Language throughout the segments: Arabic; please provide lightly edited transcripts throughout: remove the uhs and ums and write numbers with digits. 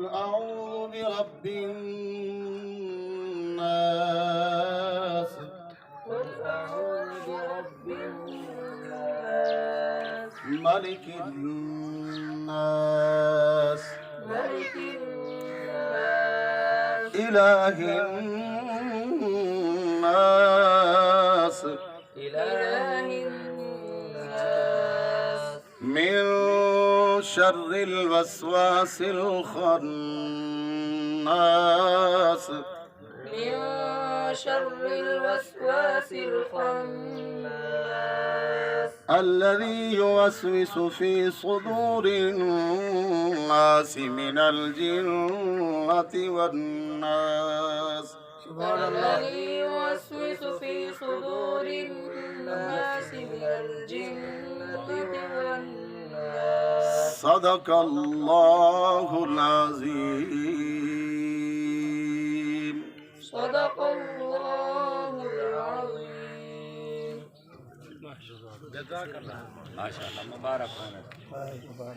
قل أعوذ برب الناس قل أعوذ برب الناس ملك الناس ملك الناس إله الناس إله الناس من شر الوسواس الخناس من شر الوسواس الخناس الذي يوسوس في صدور الناس من الجنة والناس. الذي يوسوس في صدور الناس من الجنة والناس. صدق الله العظيم. صدق الله العظيم. माशाअल्लाह मुबारक होने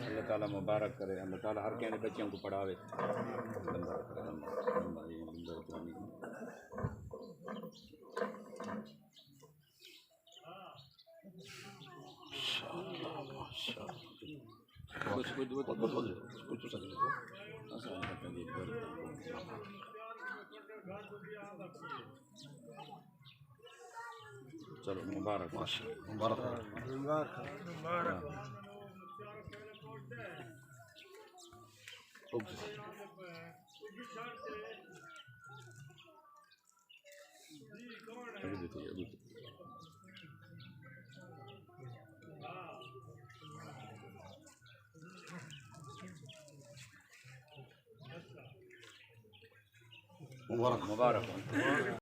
अल्लाह ताला मुबारक करे अल्लाह ताला हर कहने बच्चों को पढ़ावे चलो मुबारक मुबारक मुबारक मुबारक